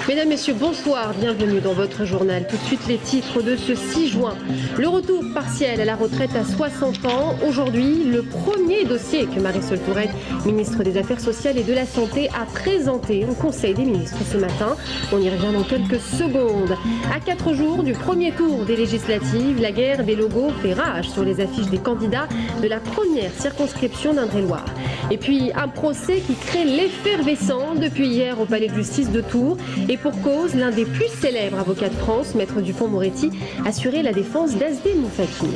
Mesdames, Messieurs, bonsoir, bienvenue dans votre journal. Tout de suite les titres de ce 6 juin. Le retour partiel à la retraite à 60 ans. Aujourd'hui, le premier dossier que Marisol Touraine, ministre des Affaires sociales et de la Santé, a présenté au Conseil des ministres ce matin. On y revient dans quelques secondes. À 4 jours du premier tour des législatives, la guerre des logos fait rage sur les affiches des candidats de la première circonscription d'Indre-et-Loire. Et puis un procès qui crée l'effervescence depuis hier au palais de justice de Tours. Et pour cause, l'un des plus célèbres avocats de France, Maître Dupond-Moretti, assurait la défense d'Azdine Moufakir.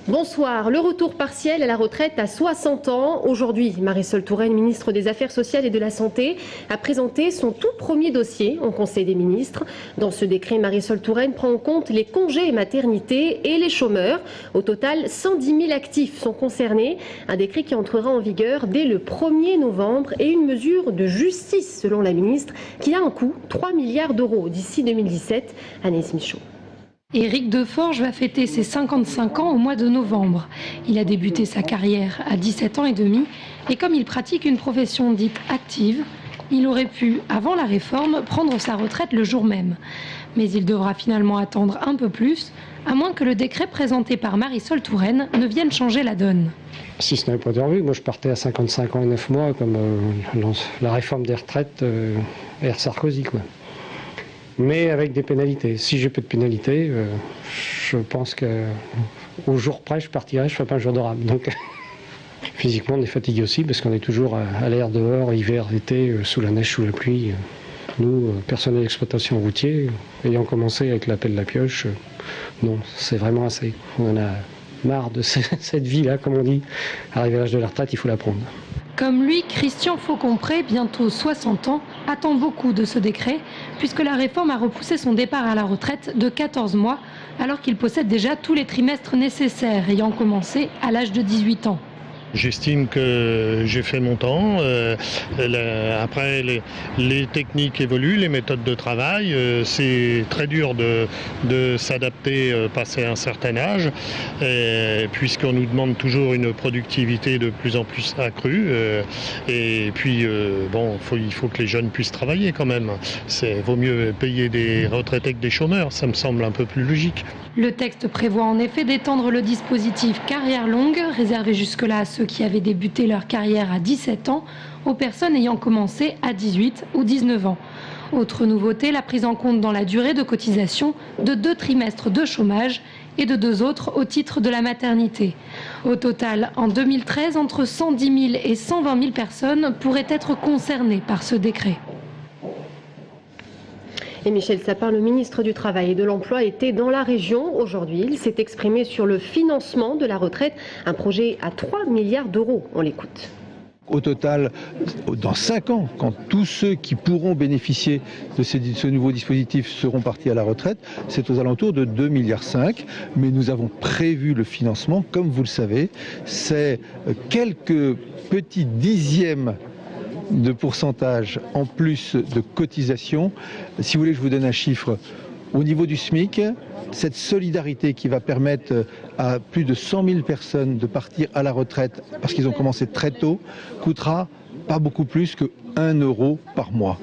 Bonsoir. Le retour partiel à la retraite à 60 ans. Aujourd'hui, Marisol Touraine, ministre des Affaires sociales et de la Santé, a présenté son tout premier dossier au Conseil des ministres. Dans ce décret, Marisol Touraine prend en compte les congés maternité et les chômeurs. Au total, 110 000 actifs sont concernés. Un décret qui entrera en vigueur dès le 1er novembre et une mesure de justice, selon la ministre, qui a un coût 3 milliards d'euros d'ici 2017. Anaïs Michaud. Éric Deforge va fêter ses 55 ans au mois de novembre. Il a débuté sa carrière à 17 ans et demi et comme il pratique une profession dite active, il aurait pu, avant la réforme, prendre sa retraite le jour même. Mais il devra finalement attendre un peu plus, à moins que le décret présenté par Marisol Touraine ne vienne changer la donne. Si ce n'est pas de revue, moi je partais à 55 ans et 9 mois comme la réforme des retraites vers Sarkozy, quoi. Mais avec des pénalités. Si j'ai peu de pénalités, je pense qu'au jour près, je partirai, je ne ferai pas un jour de rame. Donc, physiquement, on est fatigué aussi parce qu'on est toujours à l'air dehors, hiver, été, sous la neige, sous la pluie. Nous, personnel d'exploitation routier, ayant commencé avec l'appel de la pioche, non, c'est vraiment assez. On en a marre de cette vie-là, comme on dit. Arrivé à l'âge de la retraite, il faut la prendre. Comme lui, Christian Faucompré, bientôt 60 ans, attend beaucoup de ce décret, puisque la réforme a repoussé son départ à la retraite de 14 mois, alors qu'il possède déjà tous les trimestres nécessaires, ayant commencé à l'âge de 18 ans. J'estime que j'ai fait mon temps. Après, les techniques évoluent, les méthodes de travail. C'est très dur de s'adapter passé un certain âge, puisqu'on nous demande toujours une productivité de plus en plus accrue. Et puis, il faut que les jeunes puissent travailler quand même. Vaut mieux payer des retraités que des chômeurs. Ça me semble un peu plus logique. Le texte prévoit en effet d'étendre le dispositif carrière longue, réservé jusque-là à ceux qui avaient débuté leur carrière à 17 ans, aux personnes ayant commencé à 18 ou 19 ans. Autre nouveauté, la prise en compte dans la durée de cotisation de 2 trimestres de chômage et de 2 autres au titre de la maternité. Au total, en 2013, entre 110 000 et 120 000 personnes pourraient être concernées par ce décret. Et Michel Sapin, le ministre du Travail et de l'Emploi, était dans la région aujourd'hui. Il s'est exprimé sur le financement de la retraite, un projet à 3 milliards d'euros. On l'écoute. Au total, dans 5 ans, quand tous ceux qui pourront bénéficier de ce nouveau dispositif seront partis à la retraite, c'est aux alentours de 2,5 milliards. Mais nous avons prévu le financement, comme vous le savez, c'est quelques petits dixièmes de pourcentage en plus de cotisation. Si vous voulez que je vous donne un chiffre, au niveau du SMIC, cette solidarité qui va permettre à plus de 100 000 personnes de partir à la retraite parce qu'ils ont commencé très tôt, coûtera pas beaucoup plus que 1 euro par mois.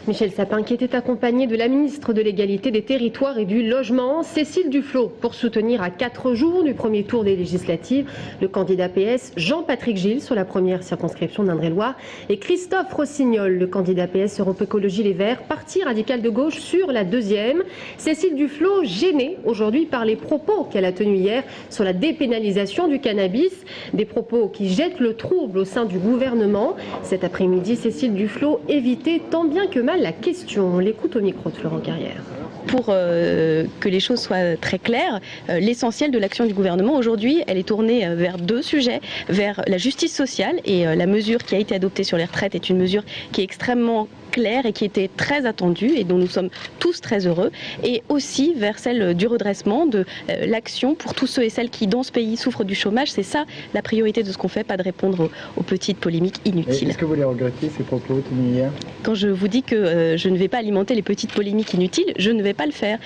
Michel Sapin qui était accompagné de la ministre de l'Égalité des Territoires et du Logement, Cécile Duflot, pour soutenir à 4 jours du premier tour des législatives le candidat PS Jean-Patrick Gilles sur la première circonscription d'Indre-et-Loire et Christophe Rossignol, le candidat PS Europe Écologie Les Verts, parti radical de gauche sur la deuxième. Cécile Duflot gênée aujourd'hui par les propos qu'elle a tenus hier sur la dépénalisation du cannabis, des propos qui jettent le trouble au sein du gouvernement. Cet après-midi, Cécile Duflot évitait tant bien que mal la question. On l'écoute au micro de Florent Carrière. Pour que les choses soient très claires, l'essentiel de l'action du gouvernement aujourd'hui, elle est tournée vers 2 sujets, vers la justice sociale et la mesure qui a été adoptée sur les retraites est une mesure qui est extrêmement claire et qui était très attendue et dont nous sommes tous très heureux, et aussi vers celle du redressement, de l'action pour tous ceux et celles qui dans ce pays souffrent du chômage. C'est ça la priorité de ce qu'on fait, pas de répondre aux petites polémiques inutiles. Est-ce que vous les regrettez, ces propos tenus hier ? Quand je vous dis que je ne vais pas alimenter les petites polémiques inutiles, je ne vais pas le faire.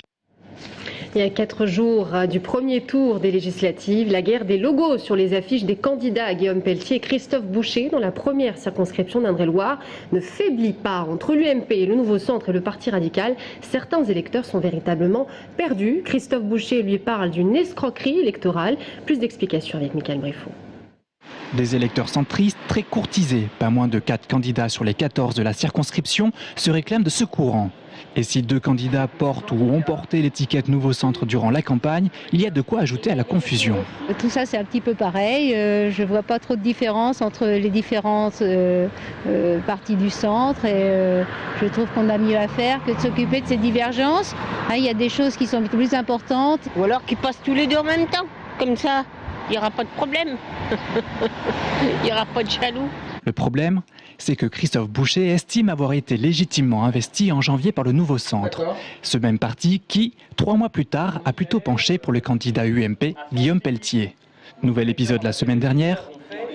Et à 4 jours du premier tour des législatives, la guerre des logos sur les affiches des candidats Guillaume Pelletier et Christophe Boucher dans la première circonscription d'Indre-et-Loire ne faiblit pas. Entre l'UMP, le Nouveau Centre et le Parti radical, certains électeurs sont véritablement perdus. Christophe Boucher lui parle d'une escroquerie électorale. Plus d'explications avec Michael Briffaut. Des électeurs centristes très courtisés, pas moins de 4 candidats sur les 14 de la circonscription se réclament de ce courant. Et si 2 candidats portent ou ont porté l'étiquette Nouveau Centre durant la campagne, il y a de quoi ajouter à la confusion. Tout ça c'est un petit peu pareil, je ne vois pas trop de différence entre les différentes parties du centre et je trouve qu'on a mieux à faire que de s'occuper de ces divergences. Il y a des choses qui sont plus importantes. Ou alors qu'ils passent tous les deux en même temps, comme ça il n'y aura pas de problème, il n'y aura pas de jaloux. Le problème, c'est que Christophe Boucher estime avoir été légitimement investi en janvier par le Nouveau Centre. Ce même parti qui, 3 mois plus tard, a plutôt penché pour le candidat UMP, Guillaume Pelletier. Nouvel épisode la semaine dernière,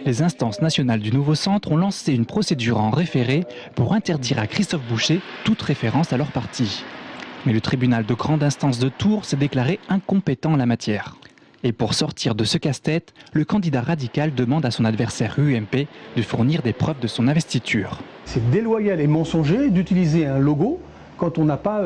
les instances nationales du Nouveau Centre ont lancé une procédure en référé pour interdire à Christophe Boucher toute référence à leur parti. Mais le tribunal de grande instance de Tours s'est déclaré incompétent en la matière. Et pour sortir de ce casse-tête, le candidat radical demande à son adversaire UMP de fournir des preuves de son investiture. C'est déloyal et mensonger d'utiliser un logo quand on n'a pas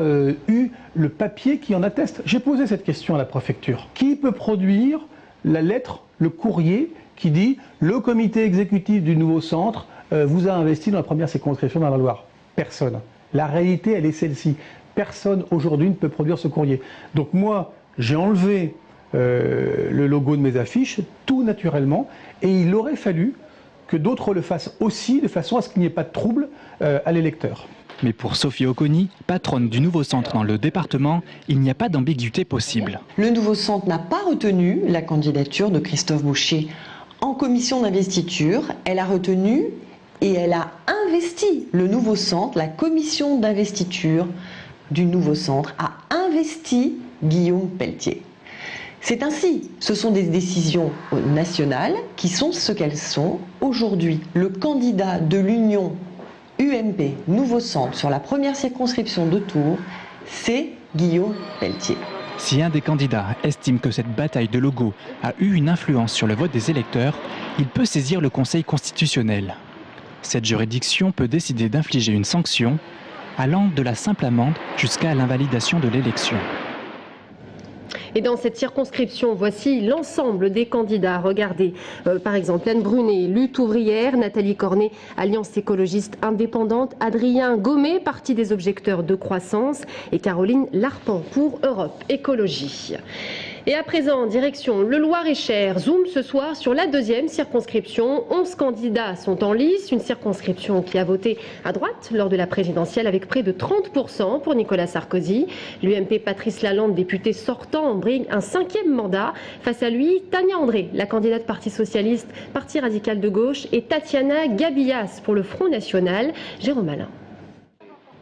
eu le papier qui en atteste. J'ai posé cette question à la préfecture. Qui peut produire la lettre, le courrier qui dit « Le comité exécutif du Nouveau Centre vous a investi dans la première circonscription dans la Loire ». Personne. La réalité, elle est celle-ci. Personne aujourd'hui ne peut produire ce courrier. Donc moi, j'ai enlevé le logo de mes affiches, tout naturellement, et il aurait fallu que d'autres le fassent aussi, de façon à ce qu'il n'y ait pas de trouble à l'électeur. Mais pour Sophie Oconi, patronne du Nouveau Centre dans le département, il n'y a pas d'ambiguïté possible. Le Nouveau Centre n'a pas retenu la candidature de Christophe Boucher. En commission d'investiture, elle a retenu et elle a investi le Nouveau Centre, la commission d'investiture du Nouveau Centre a investi Guillaume Pelletier. C'est ainsi, ce sont des décisions nationales qui sont ce qu'elles sont. Aujourd'hui, le candidat de l'Union UMP Nouveau Centre sur la première circonscription de Tours, c'est Guillaume Pelletier. Si un des candidats estime que cette bataille de logo a eu une influence sur le vote des électeurs, il peut saisir le Conseil constitutionnel. Cette juridiction peut décider d'infliger une sanction allant de la simple amende jusqu'à l'invalidation de l'élection. Et dans cette circonscription, voici l'ensemble des candidats. Regardez, par exemple, Anne Brunet, Lutte ouvrière, Nathalie Cornet, Alliance écologiste indépendante, Adrien Gommet, Parti des objecteurs de croissance et Caroline Larpan pour Europe Écologie. Et à présent, direction le Loir-et-Cher. Zoom ce soir sur la deuxième circonscription. 11 candidats sont en lice. Une circonscription qui a voté à droite lors de la présidentielle avec près de 30% pour Nicolas Sarkozy. L'UMP Patrice Lalande, député sortant, brigue un 5e mandat. Face à lui, Tania André, la candidate Parti Socialiste, Parti Radical de Gauche, et Tatiana Gabillas pour le Front National. Jérôme Alain.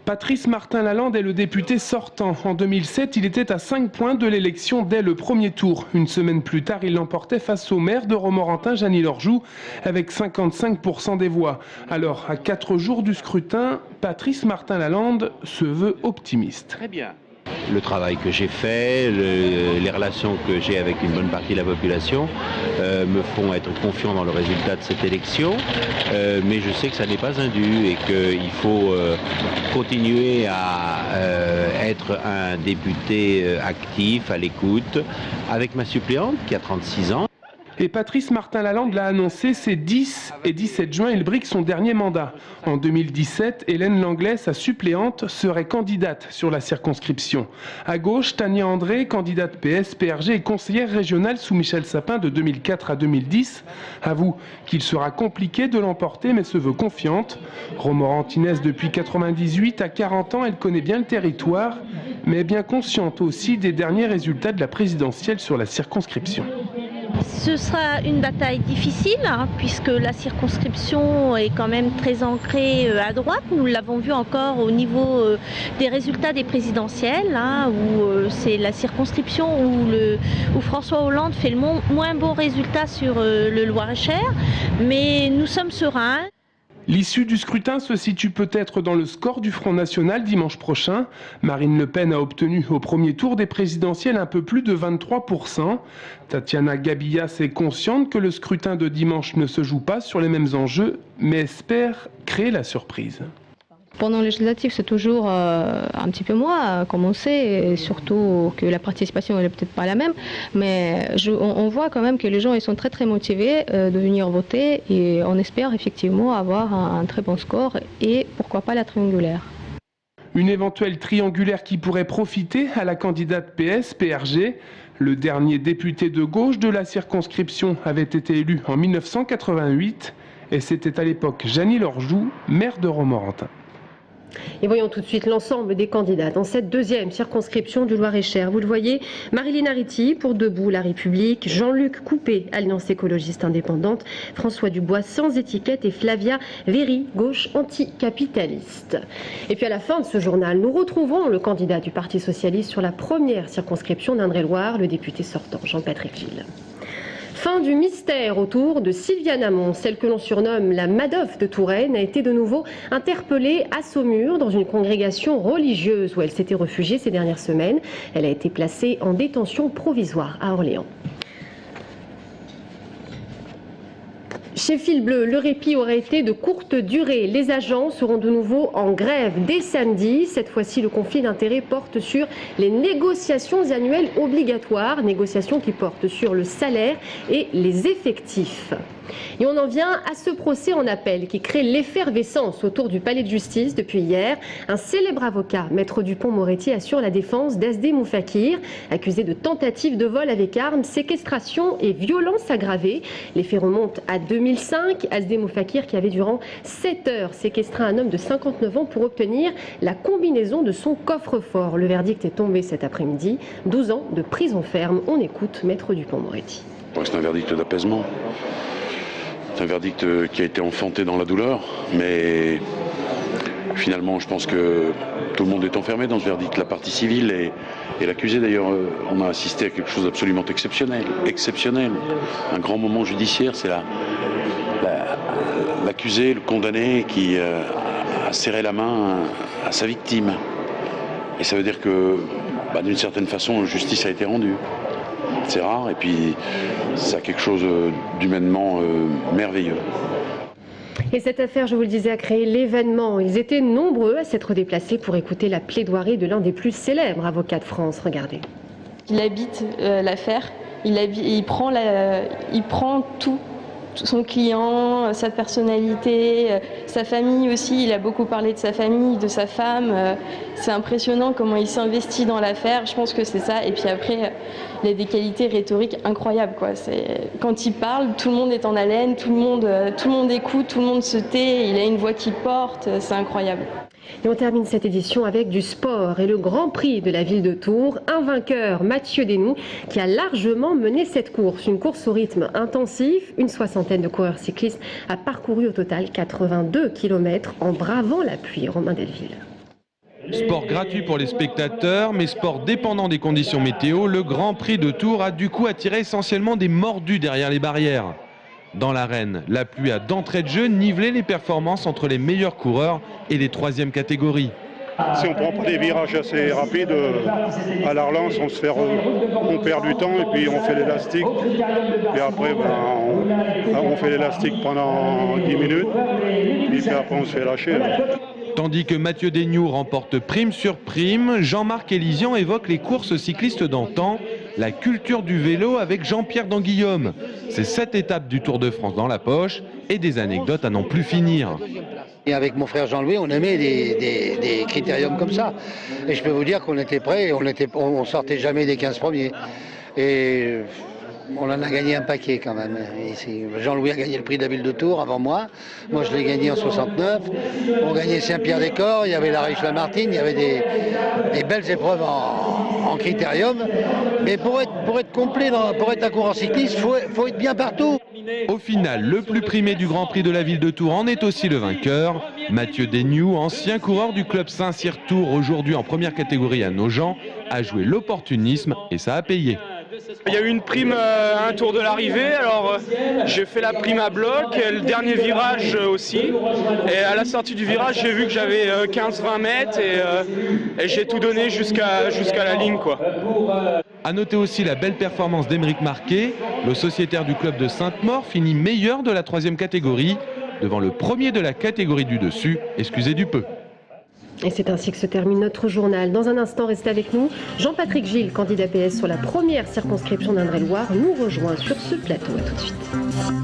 Patrice Martin-Lalande est le député sortant. En 2007, il était à 5 points de l'élection dès le premier tour. Une semaine plus tard, il l'emportait face au maire de Romorantin, Jeannie Lorjou, avec 55% des voix. Alors, à 4 jours du scrutin, Patrice Martin-Lalande se veut optimiste. Très bien. Le travail que j'ai fait, les relations que j'ai avec une bonne partie de la population me font être confiant dans le résultat de cette élection, mais je sais que ça n'est pas un dû et qu'il faut continuer à être un député actif, à l'écoute, avec ma suppléante qui a 36 ans. Et Patrice Martin-Lalande l'a annoncé, ces 10 et 17 juin, il brigue son dernier mandat. En 2017, Hélène Langlais, sa suppléante, serait candidate sur la circonscription. À gauche, Tania André, candidate PS, PRG et conseillère régionale sous Michel Sapin de 2004 à 2010, avoue qu'il sera compliqué de l'emporter mais se veut confiante. Romorantinaise depuis 98, à 40 ans, elle connaît bien le territoire, mais est bien consciente aussi des derniers résultats de la présidentielle sur la circonscription. Ce sera une bataille difficile puisque la circonscription est quand même très ancrée à droite. Nous l'avons vu encore au niveau des résultats des présidentielles où c'est la circonscription où François Hollande fait le moins bon résultat sur le Loir-et-Cher. Mais nous sommes sereins. L'issue du scrutin se situe peut-être dans le score du Front National dimanche prochain. Marine Le Pen a obtenu au premier tour des présidentielles un peu plus de 23%. Tatiana Gabillas est consciente que le scrutin de dimanche ne se joue pas sur les mêmes enjeux, mais espère créer la surprise. Pendant les législatives, c'est toujours un petit peu moins, comme on sait, et surtout que la participation n'est peut-être pas la même. Mais on voit quand même que les gens ils sont très très motivés de venir voter et on espère effectivement avoir un très bon score et pourquoi pas la triangulaire. Une éventuelle triangulaire qui pourrait profiter à la candidate PS-PRG. Le dernier député de gauche de la circonscription avait été élu en 1988 et c'était à l'époque Jeannie Lorjou, maire de Romorantin. Et voyons tout de suite l'ensemble des candidats dans cette deuxième circonscription du Loir-et-Cher. Vous le voyez, Marilyn Ariti pour Debout la République, Jean-Luc Coupé, Alliance écologiste indépendante, François Dubois sans étiquette et Flavia Véry, gauche anticapitaliste. Et puis à la fin de ce journal, nous retrouverons le candidat du Parti socialiste sur la première circonscription d'Indre-et-Loire, le député sortant Jean-Patrick Gilles. Fin du mystère autour de Sylviane Hamon, celle que l'on surnomme la Madoff de Touraine, a été de nouveau interpellée à Saumur dans une congrégation religieuse où elle s'était réfugiée ces dernières semaines. Elle a été placée en détention provisoire à Orléans. Chez Fil Bleu, le répit aurait été de courte durée. Les agents seront de nouveau en grève dès samedi. Cette fois-ci, le conflit d'intérêts porte sur les négociations annuelles obligatoires, négociations qui portent sur le salaire et les effectifs. Et on en vient à ce procès en appel qui crée l'effervescence autour du palais de justice depuis hier. Un célèbre avocat, Maître Dupont-Moretti, assure la défense d'Azdé Moufakir, accusé de tentative de vol avec arme, séquestration et violence aggravée. Les faits remontent à 2005. Azdé Moufakir qui avait durant 7 heures séquestré un homme de 59 ans pour obtenir la combinaison de son coffre-fort. Le verdict est tombé cet après-midi. 12 ans de prison ferme. On écoute Maître Dupont-Moretti. C'est un verdict d'apaisement. C'est un verdict qui a été enfanté dans la douleur, mais finalement je pense que tout le monde est enfermé dans ce verdict, la partie civile et l'accusé d'ailleurs. On a assisté à quelque chose d'absolument exceptionnel, un grand moment judiciaire, c'est l'accusé, le condamné qui a serré la main à sa victime. Et ça veut dire que d'une certaine façon justice a été rendue. C'est rare et puis ça a quelque chose d'humainement merveilleux. Et cette affaire, je vous le disais, a créé l'événement. Ils étaient nombreux à s'être déplacés pour écouter la plaidoirie de l'un des plus célèbres avocats de France. Regardez. Il habite l'affaire, il prend tout. Son client, sa personnalité, sa famille aussi, il a beaucoup parlé de sa famille, de sa femme. C'est impressionnant comment il s'investit dans l'affaire, je pense que c'est ça. Et puis après, il a des qualités rhétoriques incroyables, quoi. Quand il parle, tout le monde est en haleine, tout le monde écoute, tout le monde se tait, il a une voix qui porte, c'est incroyable. Et on termine cette édition avec du sport et le Grand Prix de la ville de Tours. Un vainqueur, Mathieu Desnoux, qui a largement mené cette course. Une course au rythme intensif. Une soixantaine de coureurs cyclistes a parcouru au total 82 km en bravant la pluie. Romain Delville. Sport gratuit pour les spectateurs, mais sport dépendant des conditions météo. Le Grand Prix de Tours a du coup attiré essentiellement des mordus derrière les barrières. Dans l'arène, la pluie a d'entrée de jeu nivelé les performances entre les meilleurs coureurs et les troisièmes catégories. Si on ne prend pas des virages assez rapides, à la relance, on perd du temps et puis on fait l'élastique. Et après, on fait l'élastique pendant 10 minutes et puis après on se fait lâcher. Tandis que Mathieu Desnoux remporte prime sur prime, Jean-Marc Élisian évoque les courses cyclistes d'antan, la culture du vélo avec Jean-Pierre Danguillaume. C'est 7 étapes du Tour de France dans la poche et des anecdotes à n'en plus finir. Et avec mon frère Jean-Louis, on aimait des critériums comme ça. Et je peux vous dire qu'on était prêts, on sortait jamais des 15 premiers. Et on en a gagné un paquet quand même. Jean-Louis a gagné le prix de la ville de Tours avant moi. Moi je l'ai gagné en 69. On gagnait Saint-Pierre-des-Corps, il y avait la Richelieu-Martine, il y avait des belles épreuves en critérium. Mais pour être complet, pour être un coureur cycliste, il faut être bien partout. Au final, le plus primé du Grand Prix de la ville de Tours en est aussi le vainqueur. Mathieu Desnoux, ancien coureur du club Saint-Cyr Tours, aujourd'hui en première catégorie à Nogent, a joué l'opportunisme et ça a payé. Il y a eu une prime à un tour de l'arrivée, alors j'ai fait la prime à bloc, et le dernier virage aussi. Et à la sortie du virage, j'ai vu que j'avais 15-20 mètres et j'ai tout donné jusqu'à la ligne, quoi. À noter aussi la belle performance d'Émeric Marquet. Le sociétaire du club de Sainte-Maure finit meilleur de la 3e catégorie, devant le premier de la catégorie du dessus, excusez du peu. Et c'est ainsi que se termine notre journal. Dans un instant, restez avec nous. Jean-Patrick Gilles, candidat PS sur la première circonscription d'Indre-et-Loire, nous rejoint sur ce plateau. À tout de suite.